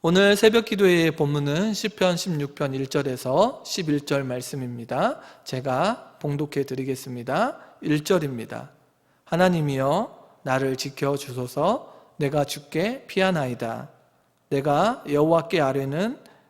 오늘 새벽 기도회의 본문은 시편 16편 1절에서 11절 말씀입니다. 제가 봉독해 드리겠습니다. 1절입니다. 하나님이여 나를 지켜 주소서. 내가 주께 피하나이다. 내가 여호와께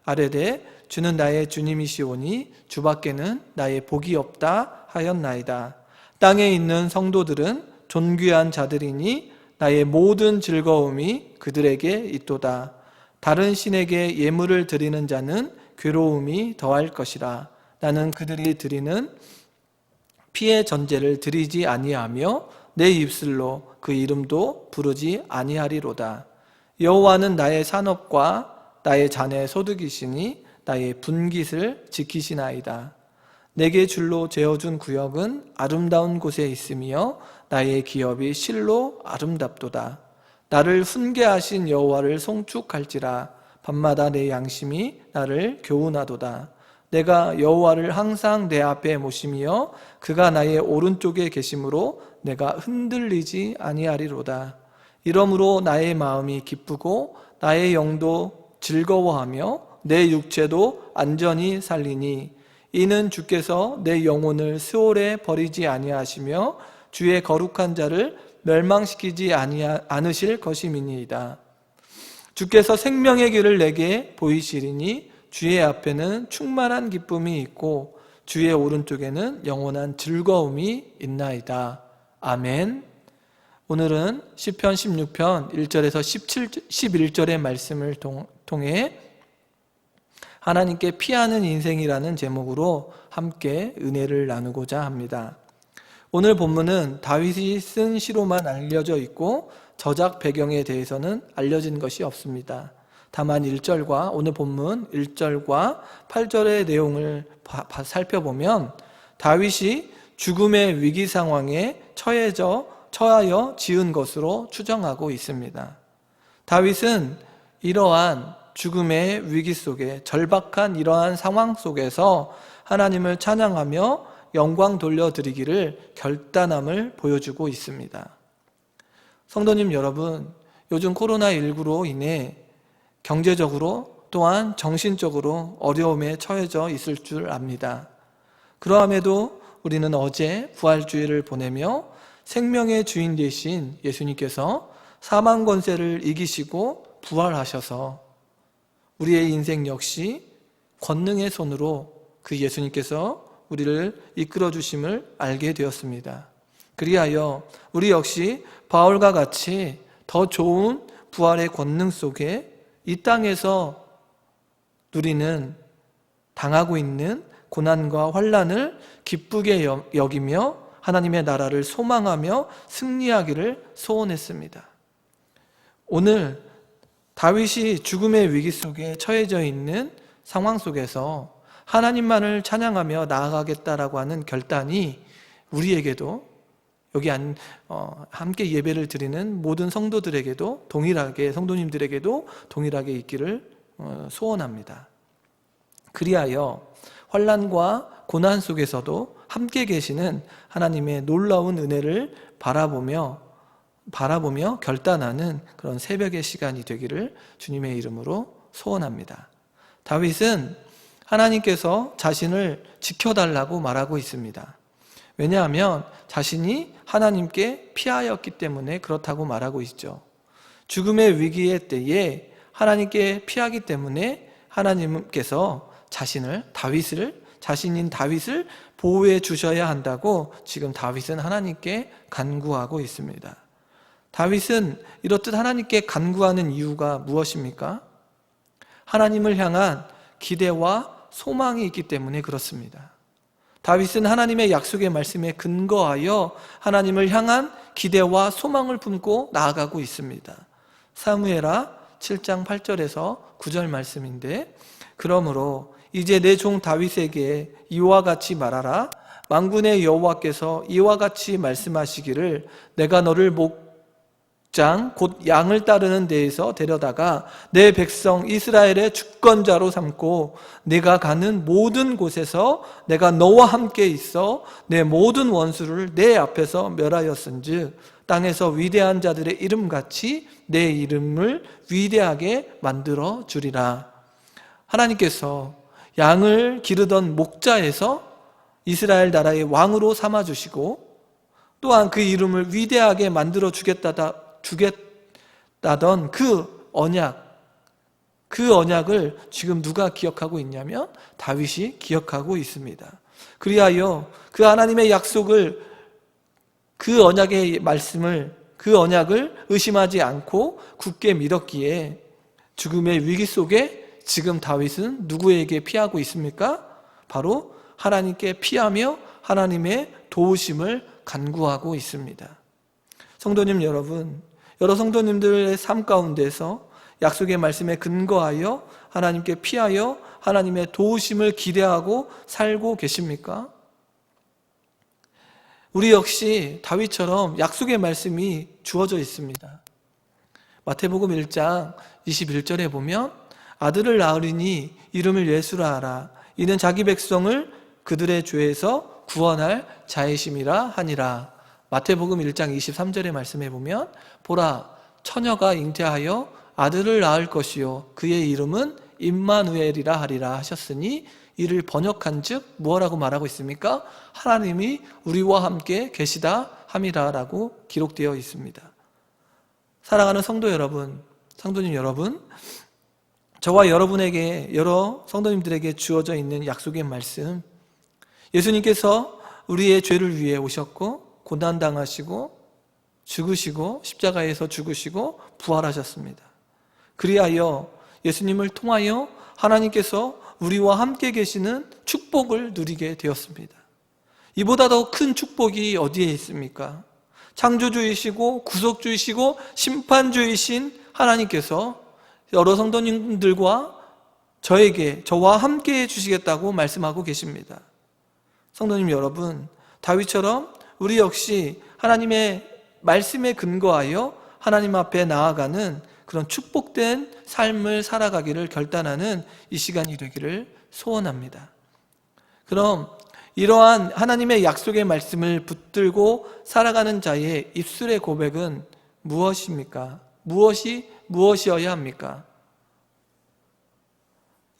아뢰되 주는 나의 주님이시오니 주밖에는 나의 복이 없다 하였나이다. 땅에 있는 성도들은 존귀한 자들이니 나의 모든 즐거움이 그들에게 있도다. 다른 신에게 예물을 드리는 자는 괴로움이 더할 것이라. 나는 그들이 드리는 피의 전제를 드리지 아니하며 내 입술로 그 이름도 부르지 아니하리로다. 여호와는 나의 산업과 나의 잔의 소득이시니 나의 분깃을 지키시나이다. 내게 줄로 재어준 구역은 아름다운 곳에 있으며 나의 기업이 실로 아름답도다. 나를 훈계하신 여호와를 송축할지라. 밤마다 내 양심이 나를 교훈하도다. 내가 여호와를 항상 내 앞에 모시며 그가 나의 오른쪽에 계심으로 내가 흔들리지 아니하리로다. 이러므로 나의 마음이 기쁘고 나의 영도 즐거워하며 내 육체도 안전히 살리니 이는 주께서 내 영혼을 스올에 버리지 아니하시며 주의 거룩한 자를 멸망시키지 않으실 것임이니이다. 주께서 생명의 길을 내게 보이시리니 주의 앞에는 충만한 기쁨이 있고 주의 오른쪽에는 영원한 즐거움이 있나이다. 아멘. 오늘은 시편 16편 1절에서 11절의 말씀을 통해 하나님께 피하는 인생이라는 제목으로 함께 은혜를 나누고자 합니다. 오늘 본문은 다윗이 쓴 시로만 알려져 있고 저작 배경에 대해서는 알려진 것이 없습니다. 다만 1절과 오늘 본문 1절과 8절의 내용을 살펴보면 다윗이 죽음의 위기 상황에 처하여 지은 것으로 추정하고 있습니다. 다윗은 이러한 죽음의 위기 속에 절박한 이러한 상황 속에서 하나님을 찬양하며 영광 돌려드리기를 결단함을 보여주고 있습니다. 성도님 여러분, 요즘 코로나19로 인해 경제적으로 또한 정신적으로 어려움에 처해져 있을 줄 압니다. 그러함에도 우리는 어제 부활주일을 보내며 생명의 주인 되신 예수님께서 사망 권세를 이기시고 부활하셔서 우리의 인생 역시 권능의 손으로 그 예수님께서 우리를 이끌어 주심을 알게 되었습니다. 그리하여 우리 역시 바울과 같이 더 좋은 부활의 권능 속에 이 땅에서 누리는 당하고 있는 고난과 환난을 기쁘게 여기며 하나님의 나라를 소망하며 승리하기를 소원했습니다. 오늘 다윗이 죽음의 위기 속에 처해져 있는 상황 속에서 하나님만을 찬양하며 나아가겠다라고 하는 결단이 우리에게도 여기 함께 예배를 드리는 모든 성도들에게도 동일하게, 성도님들에게도 동일하게 있기를 소원합니다. 그리하여 환난과 고난 속에서도 함께 계시는 하나님의 놀라운 은혜를 바라보며 결단하는 그런 새벽의 시간이 되기를 주님의 이름으로 소원합니다. 다윗은 하나님께서 자신을 지켜달라고 말하고 있습니다. 왜냐하면 자신이 하나님께 피하였기 때문에 그렇다고 말하고 있죠. 죽음의 위기의 때에 하나님께 피하기 때문에 하나님께서 자신인 다윗을 보호해 주셔야 한다고 지금 다윗은 하나님께 간구하고 있습니다. 다윗은 이렇듯 하나님께 간구하는 이유가 무엇입니까? 하나님을 향한 기대와 소망이 있기 때문에 그렇습니다. 다윗은 하나님의 약속의 말씀에 근거하여 하나님을 향한 기대와 소망을 품고 나아가고 있습니다. 사무엘하 7장 8절에서 9절 말씀인데, 그러므로 이제 내 종 다윗에게 이와 같이 말하라. 만군의 여호와께서 이와 같이 말씀하시기를 내가 너를 곧 양을 따르는 데에서 데려다가 내 백성 이스라엘의 주권자로 삼고 내가 가는 모든 곳에서 내가 너와 함께 있어 내 모든 원수를 내 앞에서 멸하였은즉 땅에서 위대한 자들의 이름같이 내 이름을 위대하게 만들어 주리라. 하나님께서 양을 기르던 목자에서 이스라엘 나라의 왕으로 삼아주시고 또한 그 이름을 위대하게 만들어 주겠다던 그 언약을 지금 누가 기억하고 있냐면 다윗이 기억하고 있습니다. 그리하여 그 하나님의 약속을, 그 언약의 말씀을, 그 언약을 의심하지 않고 굳게 믿었기에 죽음의 위기 속에 지금 다윗은 누구에게 피하고 있습니까? 바로 하나님께 피하며 하나님의 도우심을 간구하고 있습니다. 성도님 여러분, 여러 성도님들의 삶 가운데서 약속의 말씀에 근거하여 하나님께 피하여 하나님의 도우심을 기대하고 살고 계십니까? 우리 역시 다윗처럼 약속의 말씀이 주어져 있습니다. 마태복음 1장 21절에 보면 아들을 낳으리니 이름을 예수라 하라. 이는 자기 백성을 그들의 죄에서 구원할 자이심이라 하니라. 마태복음 1장 23절의 말씀에 보면 보라 처녀가 잉태하여 아들을 낳을 것이요 그의 이름은 임마누엘이라 하리라 하셨으니 이를 번역한즉 무엇라고 말하고 있습니까? 하나님이 우리와 함께 계시다 함이라라고 기록되어 있습니다. 사랑하는 성도 여러분, 성도님 여러분, 저와 여러분에게, 여러 성도님들에게 주어져 있는 약속의 말씀, 예수님께서 우리의 죄를 위해 오셨고 고난당하시고 죽으시고 십자가에서 죽으시고 부활하셨습니다. 그리하여 예수님을 통하여 하나님께서 우리와 함께 계시는 축복을 누리게 되었습니다. 이보다 더 큰 축복이 어디에 있습니까? 창조주이시고 구속주이시고 심판주이신 하나님께서 여러 성도님들과 저와 함께 해주시겠다고 말씀하고 계십니다. 성도님 여러분, 다윗처럼 우리 역시 하나님의 말씀에 근거하여 하나님 앞에 나아가는 그런 축복된 삶을 살아가기를 결단하는 이 시간이 되기를 소원합니다. 그럼 이러한 하나님의 약속의 말씀을 붙들고 살아가는 자의 입술의 고백은 무엇입니까? 무엇이어야 합니까?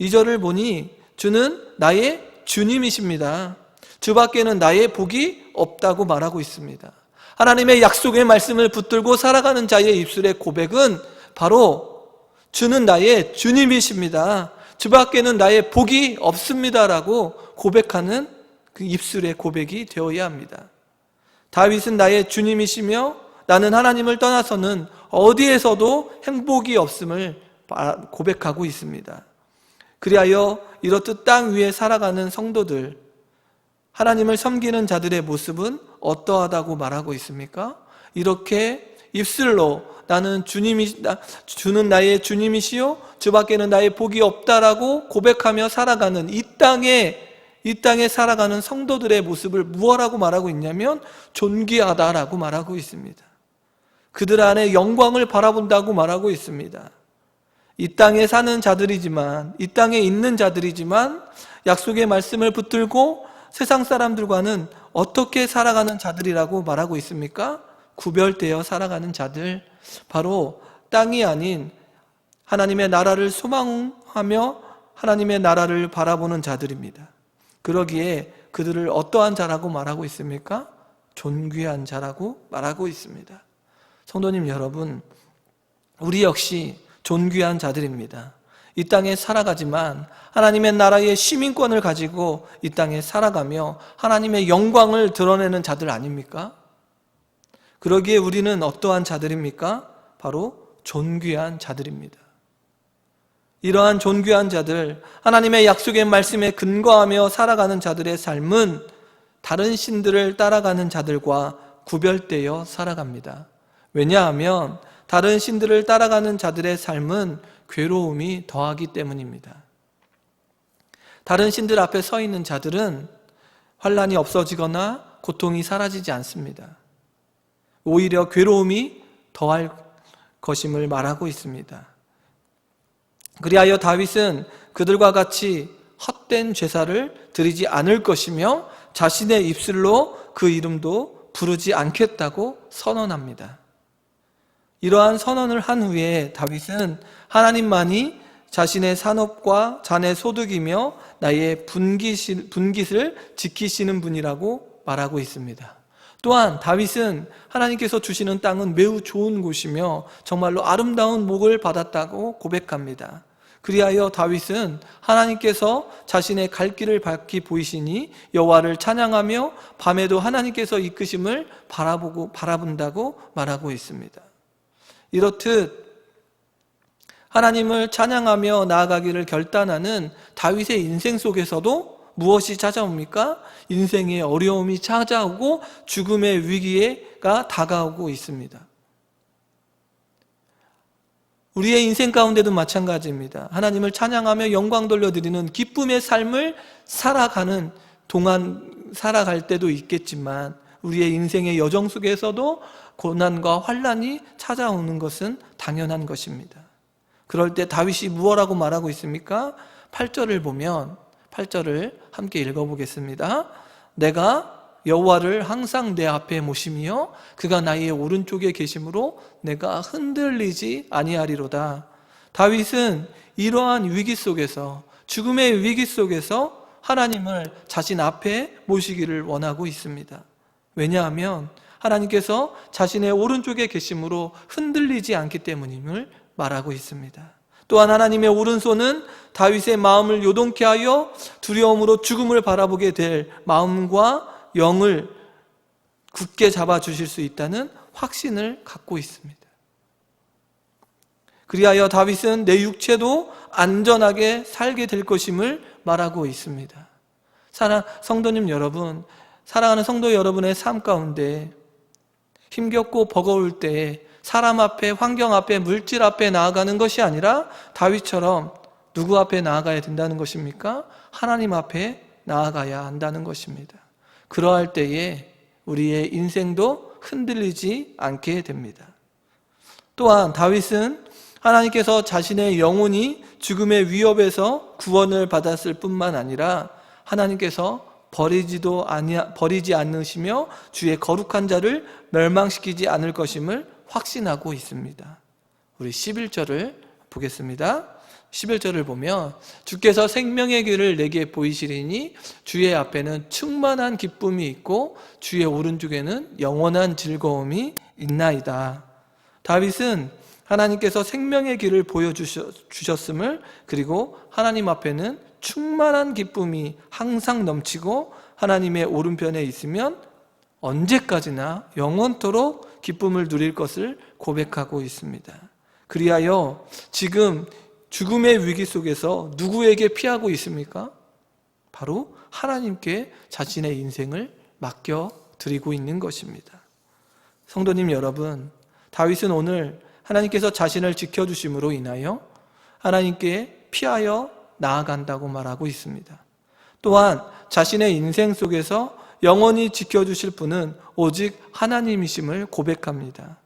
2절을 보니 주는 나의 주님이십니다. 주밖에는 나의 복이 없다고 말하고 있습니다. 하나님의 약속의 말씀을 붙들고 살아가는 자의 입술의 고백은 바로 주는 나의 주님이십니다. 주밖에는 나의 복이 없습니다라고 고백하는 그 입술의 고백이 되어야 합니다. 다윗은 나의 주님이시며 나는 하나님을 떠나서는 어디에서도 행복이 없음을 고백하고 있습니다. 그리하여 이렇듯 땅 위에 살아가는 성도들, 하나님을 섬기는 자들의 모습은 어떠하다고 말하고 있습니까? 이렇게 입술로 주는 나의 주님이시요 주밖에는 나의 복이 없다라고 고백하며 살아가는 이 땅에 살아가는 성도들의 모습을 무엇라고 말하고 있냐면 존귀하다라고 말하고 있습니다. 그들 안에 영광을 바라본다고 말하고 있습니다. 이 땅에 사는 자들이지만, 이 땅에 있는 자들이지만 약속의 말씀을 붙들고 세상 사람들과는 어떻게 살아가는 자들이라고 말하고 있습니까? 구별되어 살아가는 자들, 바로 땅이 아닌 하나님의 나라를 소망하며 하나님의 나라를 바라보는 자들입니다. 그러기에 그들을 어떠한 자라고 말하고 있습니까? 존귀한 자라고 말하고 있습니다. 성도님 여러분, 우리 역시 존귀한 자들입니다. 이 땅에 살아가지만 하나님의 나라의 시민권을 가지고 이 땅에 살아가며 하나님의 영광을 드러내는 자들 아닙니까? 그러기에 우리는 어떠한 자들입니까? 바로 존귀한 자들입니다. 이러한 존귀한 자들, 하나님의 약속의 말씀에 근거하며 살아가는 자들의 삶은 다른 신들을 따라가는 자들과 구별되어 살아갑니다. 왜냐하면 다른 신들을 따라가는 자들의 삶은 괴로움이 더하기 때문입니다. 다른 신들 앞에 서 있는 자들은 환난이 없어지거나 고통이 사라지지 않습니다. 오히려 괴로움이 더할 것임을 말하고 있습니다. 그리하여 다윗은 그들과 같이 헛된 제사를 드리지 않을 것이며 자신의 입술로 그 이름도 부르지 않겠다고 선언합니다. 이러한 선언을 한 후에 다윗은 하나님만이 자신의 산업과 자네 소득이며 나의 분깃을 지키시는 분이라고 말하고 있습니다. 또한 다윗은 하나님께서 주시는 땅은 매우 좋은 곳이며 정말로 아름다운 복을 받았다고 고백합니다. 그리하여 다윗은 하나님께서 자신의 갈 길을 밝히 보이시니 여호와를 찬양하며 밤에도 하나님께서 이끄심을 바라본다고 말하고 있습니다. 이렇듯 하나님을 찬양하며 나아가기를 결단하는 다윗의 인생 속에서도 무엇이 찾아옵니까? 인생의 어려움이 찾아오고 죽음의 위기가 다가오고 있습니다. 우리의 인생 가운데도 마찬가지입니다. 하나님을 찬양하며 영광 돌려드리는 기쁨의 삶을 살아가는 동안 살아갈 때도 있겠지만 우리의 인생의 여정 속에서도 고난과 환난이 찾아오는 것은 당연한 것입니다. 그럴 때 다윗이 무엇라고 말하고 있습니까? 8절을 보면 8절을 함께 읽어보겠습니다. 내가 여호와를 항상 내 앞에 모시며 그가 나의 오른쪽에 계심으로 내가 흔들리지 아니하리로다. 다윗은 이러한 위기 속에서, 죽음의 위기 속에서 하나님을 자신 앞에 모시기를 원하고 있습니다. 왜냐하면 하나님께서 자신의 오른쪽에 계심으로 흔들리지 않기 때문임을 말하고 있습니다. 또한 하나님의 오른손은 다윗의 마음을 요동케 하여 두려움으로 죽음을 바라보게 될 마음과 영을 굳게 잡아주실 수 있다는 확신을 갖고 있습니다. 그리하여 다윗은 내 육체도 안전하게 살게 될 것임을 말하고 있습니다. 성도님 여러분, 사랑하는 성도 여러분의 삶 가운데 힘겹고 버거울 때 사람 앞에, 환경 앞에, 물질 앞에 나아가는 것이 아니라 다윗처럼 누구 앞에 나아가야 된다는 것입니까? 하나님 앞에 나아가야 한다는 것입니다. 그러할 때에 우리의 인생도 흔들리지 않게 됩니다. 또한 다윗은 하나님께서 자신의 영혼이 죽음의 위협에서 구원을 받았을 뿐만 아니라 하나님께서 버리지 않으시며 주의 거룩한 자를 멸망시키지 않을 것임을 확신하고 있습니다. 우리 11절을 보겠습니다. 11절을 보면 주께서 생명의 길을 내게 보이시리니 주의 앞에는 충만한 기쁨이 있고 주의 오른쪽에는 영원한 즐거움이 있나이다. 다윗은 하나님께서 생명의 길을 보여주셨음을, 그리고 하나님 앞에는 충만한 기쁨이 항상 넘치고 하나님의 오른편에 있으면 언제까지나 영원토록 기쁨을 누릴 것을 고백하고 있습니다. 그리하여 지금 죽음의 위기 속에서 누구에게 피하고 있습니까? 바로 하나님께 자신의 인생을 맡겨드리고 있는 것입니다. 성도님 여러분, 다윗은 오늘 하나님께서 자신을 지켜주심으로 인하여 하나님께 피하여 나아간다고 말하고 있습니다. 또한 자신의 인생 속에서 영원히 지켜주실 분은 오직 하나님이심을 고백합니다.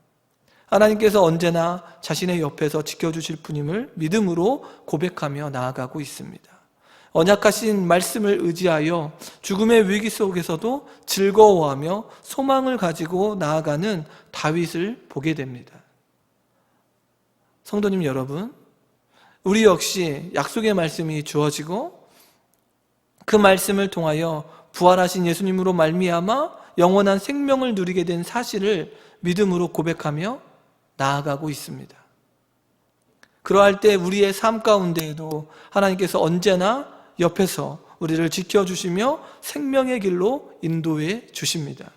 하나님께서 언제나 자신의 옆에서 지켜주실 분임을 믿음으로 고백하며 나아가고 있습니다. 언약하신 말씀을 의지하여 죽음의 위기 속에서도 즐거워하며 소망을 가지고 나아가는 다윗을 보게 됩니다. 성도님 여러분, 우리 역시 약속의 말씀이 주어지고 그 말씀을 통하여 부활하신 예수님으로 말미암아 영원한 생명을 누리게 된 사실을 믿음으로 고백하며 나아가고 있습니다. 그러할 때 우리의 삶 가운데에도 하나님께서 언제나 옆에서 우리를 지켜주시며 생명의 길로 인도해 주십니다.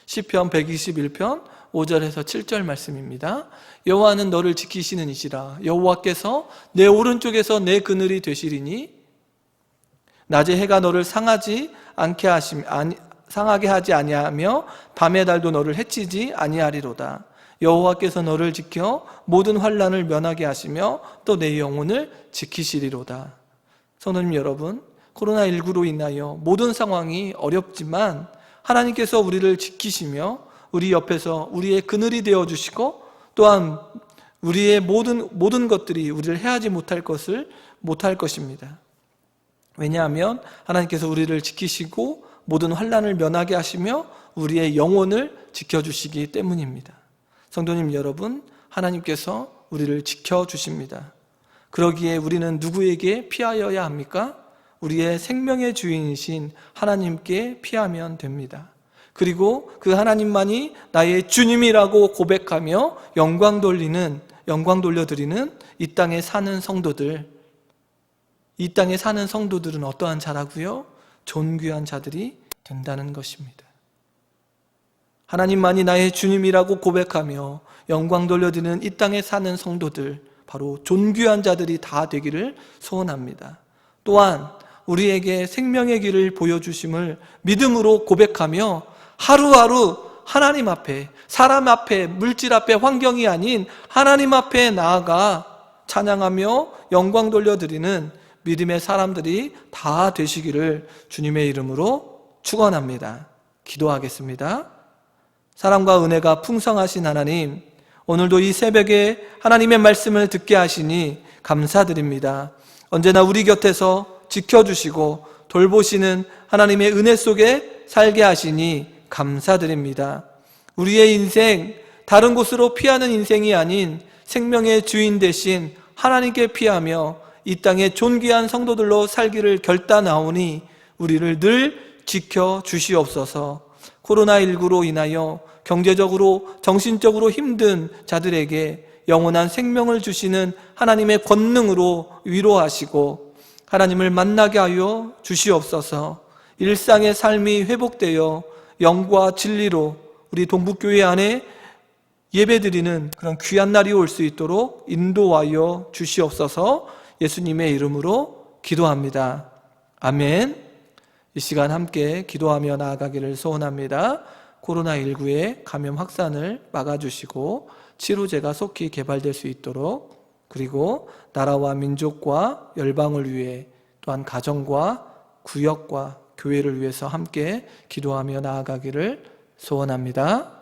시편 121편 5절에서 7절 말씀입니다. 여호와는 너를 지키시는 이시라. 여호와께서 내 오른쪽에서 내 그늘이 되시리니 낮에 해가 너를 상하게 하지 아니하며 밤의 달도 너를 해치지 아니하리로다. 여호와께서 너를 지켜 모든 환난을 면하게 하시며 또 내 영혼을 지키시리로다. 성도님 여러분, 코로나19로 인하여 모든 상황이 어렵지만 하나님께서 우리를 지키시며 우리 옆에서 우리의 그늘이 되어주시고 또한 우리의 모든 것들이 우리를 해하지 못할 것입니다. 왜냐하면 하나님께서 우리를 지키시고 모든 환난을 면하게 하시며 우리의 영혼을 지켜주시기 때문입니다. 성도님 여러분, 하나님께서 우리를 지켜주십니다. 그러기에 우리는 누구에게 피하여야 합니까? 우리의 생명의 주인이신 하나님께 피하면 됩니다. 그리고 그 하나님만이 나의 주님이라고 고백하며 영광 돌려드리는 이 땅에 사는 성도들은 어떠한 자라고요? 존귀한 자들이 된다는 것입니다. 하나님만이 나의 주님이라고 고백하며 영광 돌려드리는 이 땅에 사는 성도들, 바로 존귀한 자들이 다 되기를 소원합니다. 또한 우리에게 생명의 길을 보여주심을 믿음으로 고백하며 하루하루 하나님 앞에, 사람 앞에, 물질 앞에, 환경이 아닌 하나님 앞에 나아가 찬양하며 영광 돌려드리는 믿음의 사람들이 다 되시기를 주님의 이름으로 축원합니다. 기도하겠습니다. 사랑과 은혜가 풍성하신 하나님, 오늘도 이 새벽에 하나님의 말씀을 듣게 하시니 감사드립니다. 언제나 우리 곁에서 지켜주시고 돌보시는 하나님의 은혜 속에 살게 하시니 감사드립니다. 우리의 인생, 다른 곳으로 피하는 인생이 아닌 생명의 주인 되신 하나님께 피하며 이 땅의 존귀한 성도들로 살기를 결단하오니 우리를 늘 지켜주시옵소서. 코로나19로 인하여 경제적으로, 정신적으로 힘든 자들에게 영원한 생명을 주시는 하나님의 권능으로 위로하시고 하나님을 만나게 하여 주시옵소서. 일상의 삶이 회복되어 영과 진리로 우리 동북교회 안에 예배드리는 그런 귀한 날이 올 수 있도록 인도하여 주시옵소서. 예수님의 이름으로 기도합니다. 아멘. 이 시간 함께 기도하며 나아가기를 소원합니다. 코로나19의 감염 확산을 막아주시고 치료제가 속히 개발될 수 있도록, 그리고 나라와 민족과 열방을 위해, 또한 가정과 구역과 교회를 위해서 함께 기도하며 나아가기를 소원합니다.